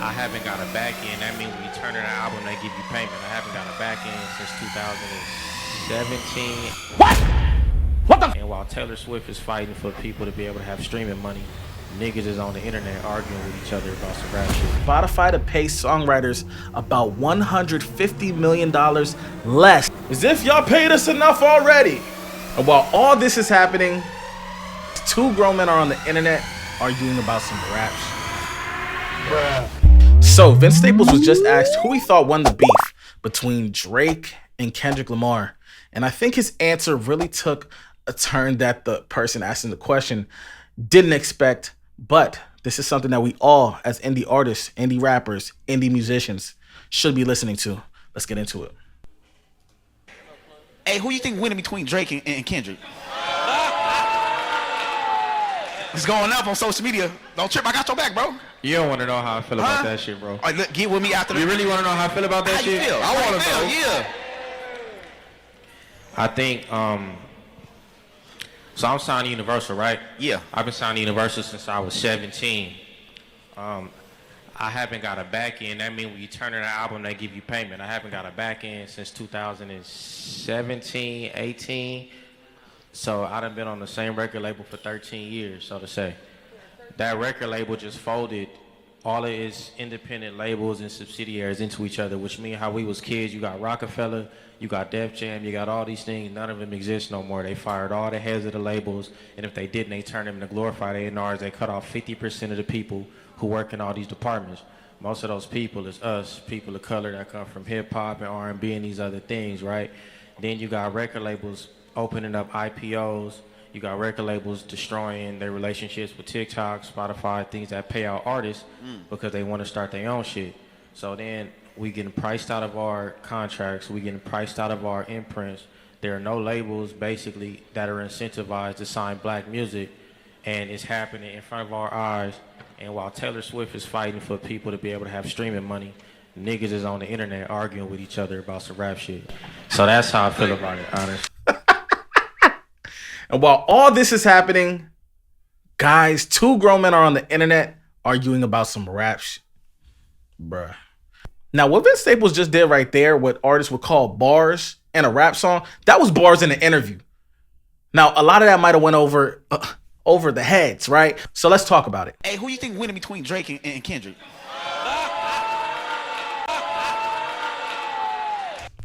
I haven't got a back end. That means when you turn in an album, they give you payment. I haven't got a back end since 2017. What the? And while Taylor Swift is fighting for people to be able to have streaming money, niggas is on the internet arguing with each other about some rap shit. Spotify to pay songwriters about $150 million less. As if y'all paid us enough already. And while all this is happening, two grown men are on the internet arguing about some rap shit. Bruh. So Vince Staples was just asked who he thought won the beef between Drake and Kendrick Lamar. And I think his answer really took a turn that the person asking the question didn't expect. But this is something that we all, as indie artists, indie rappers, indie musicians, should be listening to. Let's get into it. Hey, who you think winning between Drake and Kendrick? It's going up on social media. Don't trip, I got your back, bro. You don't want to know how I feel about that shit, bro. All right, look, get with me after the... You really want to know how I feel about that How shit? you feel? I want to know. Yeah. I think, so I'm signed to Universal, right? Yeah. I've been signed to Universal since I was 17. I haven't got a back end. That means when you turn in an album, they give you payment. I haven't got a back end since 2017, 18. So I done been on the same record label for 13 years, so to say. That record label just folded all of its independent labels and subsidiaries into each other, which means how we was kids, you got Rockefeller, you got Def Jam, you got all these things, none of them exist no more. They fired all the heads of the labels, and if they didn't, they turned them into glorified A&Rs. They cut off 50% of the people who work in all these departments. Most of those people is us, people of color that come from hip-hop and R&B and these other things, right? Then you got record labels opening up IPOs. You got record labels destroying their relationships with TikTok, Spotify, things that pay out artists because they want to start their own shit. So then we getting priced out of our contracts. We getting priced out of our imprints. There are no labels basically that are incentivized to sign black music, and it's happening in front of our eyes. And while Taylor Swift is fighting for people to be able to have streaming money, niggas is on the internet arguing with each other about some rap shit. So that's how I feel about it, honestly. And while all this is happening, guys, two grown men are on the internet arguing about some rap shit. Bruh. Now, what Vince Staples just did right there, what artists would call bars in a rap song, that was bars in an interview. Now, a lot of that might have went over the heads, right? So let's talk about it. Hey, who you think winning between Drake and Kendrick?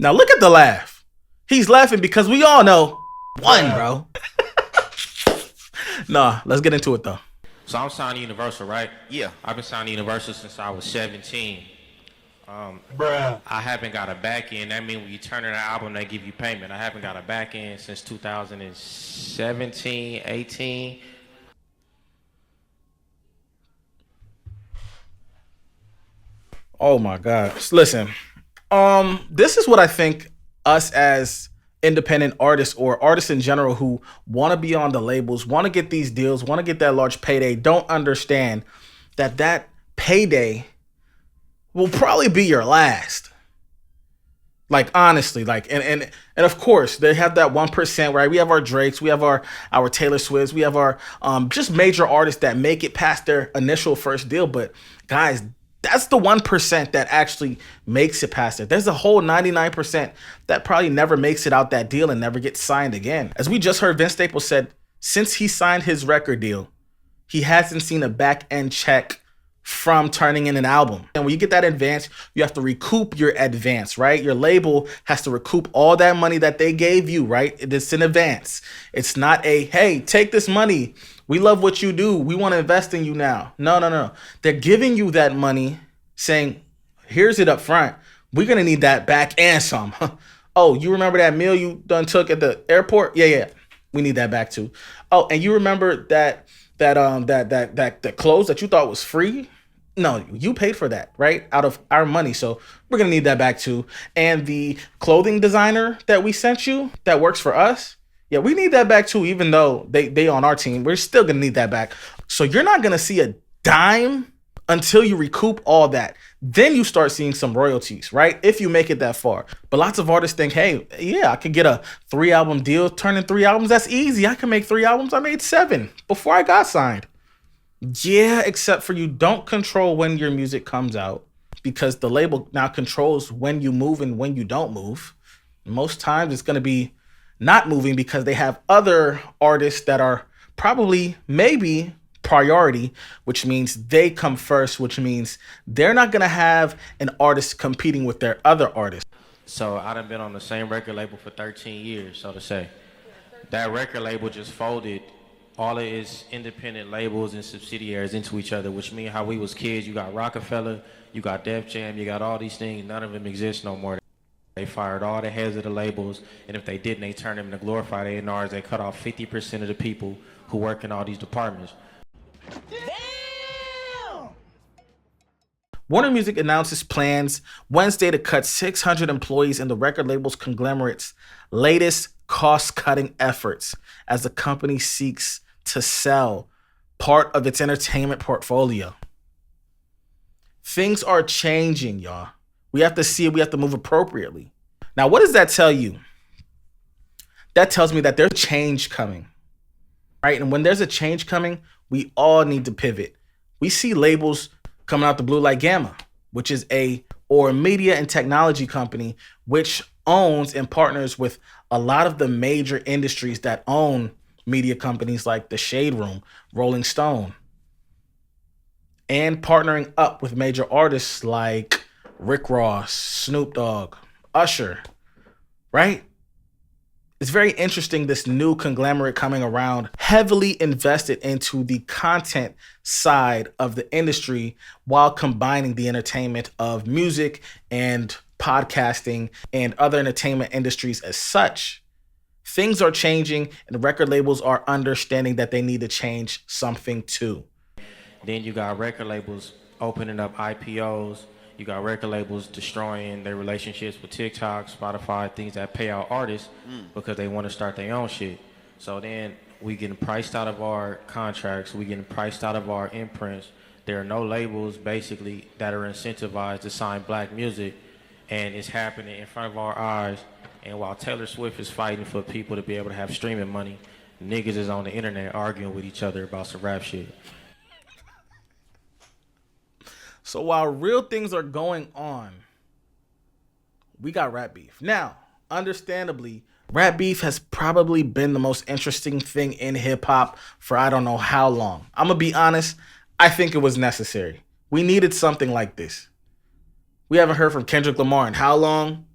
Now, look at the laugh. He's laughing because we all know one, bro. Nah, let's get into it, though. So I'm signed to Universal, right? Yeah. I've been signed to Universal since I was 17. Bruh. I haven't got a back end. That means when you turn in an album, they give you payment. I haven't got a back end since 2017, 18. Oh my gosh. Listen, this is what I think us as independent artists or artists in general who want to be on the labels, want to get these deals, want to get that large payday, don't understand that payday will probably be your last. Like, honestly, like, and of course they have that 1%, right? We have our Drakes, we have our Taylor Swifts, we have our just major artists that make it past their initial first deal. But guys, that's the 1% that actually makes it past it. There's a whole 99% that probably never makes it out that deal and never gets signed again. As we just heard, Vince Staples said, since he signed his record deal, he hasn't seen a back end check from turning in an album. And when you get that advance, you have to recoup your advance, right? Your label has to recoup all that money that they gave you, right? It's in advance. It's not a, hey, take this money. We love what you do. We want to invest in you now. No. They're giving you that money saying, here's it up front. We're going to need that back and some. Oh, you remember that meal you done took at the airport? Yeah. We need that back too. Oh, and you remember that clothes that you thought was free? No, you paid for that, right? Out of our money. So we're going to need that back too. And the clothing designer that we sent you that works for us, yeah, we need that back too, even though they on our team. We're still going to need that back. So you're not going to see a dime until you recoup all that. Then you start seeing some royalties, right? If you make it that far. But lots of artists think, hey, yeah, I could get a 3-album deal, turn in 3 albums. That's easy. I can make 3 albums. I made 7 before I got signed. Yeah, except for you don't control when your music comes out because the label now controls when you move and when you don't move. Most times it's going to be not moving because they have other artists that are probably maybe priority, which means they come first, which means they're not going to have an artist competing with their other artists. So I done been on the same record label for 13 years, so to say. That record label just folded all of its independent labels and subsidiaries into each other, which means how we was kids, you got Rockefeller, you got Def Jam, you got all these things, none of them exist no more. They fired all the heads of the labels, and if they didn't, they turned them into glorified A&Rs. They cut off 50% of the people who work in all these departments. Warner Music announces plans Wednesday to cut 600 employees in the record label's conglomerate's latest cost-cutting efforts as the company seeks to sell part of its entertainment portfolio. Things are changing, y'all. We have to see it. We have to move appropriately. Now, what does that tell you? That tells me that there's change coming, right? And when there's a change coming, we all need to pivot. We see labels coming out the blue like Gamma, which is a media and technology company which owns and partners with a lot of the major industries that own media companies like The Shade Room, Rolling Stone, and partnering up with major artists like Rick Ross, Snoop Dogg, Usher, right? It's very interesting, this new conglomerate coming around, heavily invested into the content side of the industry while combining the entertainment of music and podcasting and other entertainment industries as such. Things are changing and the record labels are understanding that they need to change something too. Then you got record labels opening up IPOs. You got record labels destroying their relationships with TikTok, Spotify, things that pay out artists because they want to start their own shit. So then we getting priced out of our contracts. We getting priced out of our imprints. There are no labels basically that are incentivized to sign black music, and it's happening in front of our eyes. And while Taylor Swift is fighting for people to be able to have streaming money, niggas is on the internet arguing with each other about some rap shit. So while real things are going on, we got rap beef. Now, understandably, rap beef has probably been the most interesting thing in hip hop for I don't know how long. I'm going to be honest, I think it was necessary. We needed something like this. We haven't heard from Kendrick Lamar in how long?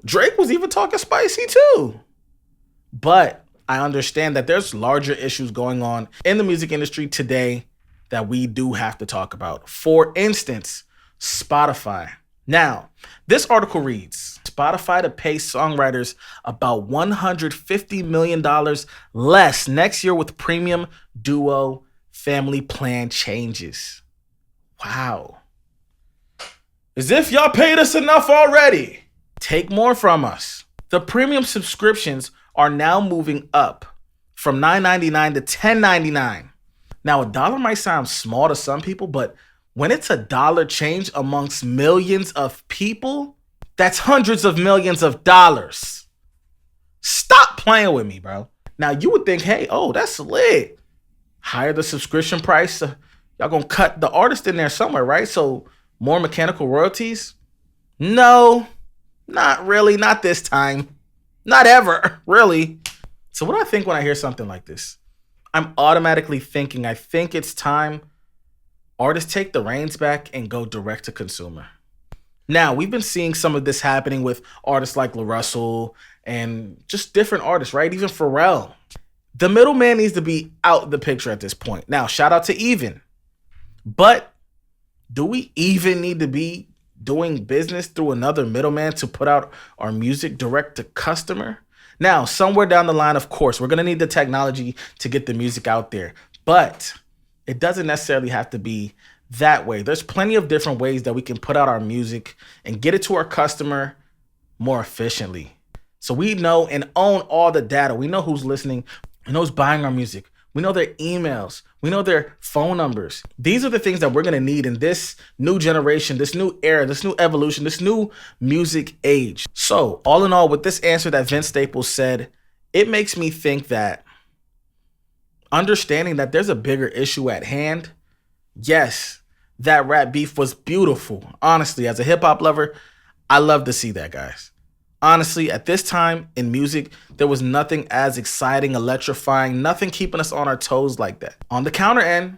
Drake was even talking spicy too. But I understand that there's larger issues going on in the music industry today that we do have to talk about. For instance, Spotify. Now, this article reads, Spotify to pay songwriters about $150 million less next year with premium duo family plan changes. Wow. As if y'all paid us enough already. Take more from us. The premium subscriptions are now moving up from $9.99 to $10.99. Now, $1 might sound small to some people, but when it's $1 change amongst millions of people, that's hundreds of millions of dollars. Stop playing with me, bro. Now, you would think, hey, oh, that's lit. Higher the subscription price. Y'all gonna cut the artist in there somewhere, right? So more mechanical royalties? No, not really. Not this time. Not ever, really. So what do I think when I hear something like this? I'm automatically thinking, I think it's time artists take the reins back and go direct to consumer. Now, we've been seeing some of this happening with artists like La Russell and just different artists, right? Even Pharrell. The middleman needs to be out the picture at this point. Now, shout out to Even. But do we even need to be doing business through another middleman to put out our music direct to customer? Now, somewhere down the line, of course, we're going to need the technology to get the music out there. But it doesn't necessarily have to be that way. There's plenty of different ways that we can put out our music and get it to our customer more efficiently. So we know and own all the data. We know who's listening. We know who's buying our music. We know their emails. We know their phone numbers. These are the things that we're going to need in this new generation, this new era, this new evolution, this new music age. So all in all, with this answer that Vince Staples said, it makes me think that understanding that there's a bigger issue at hand. Yes, that rap beef was beautiful. Honestly, as a hip hop lover, I love to see that, guys. Honestly, at this time in music, there was nothing as exciting, electrifying, nothing keeping us on our toes like that. On the counter end,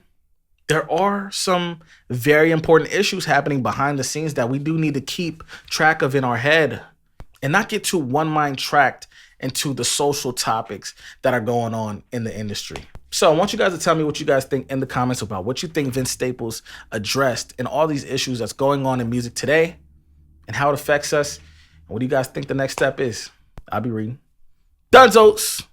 there are some very important issues happening behind the scenes that we do need to keep track of in our head and not get too one-mind tracked into the social topics that are going on in the industry. So I want you guys to tell me what you guys think in the comments about what you think Vince Staples addressed in all these issues that's going on in music today and how it affects us. And what do you guys think the next step is? I'll be reading. Dunzos!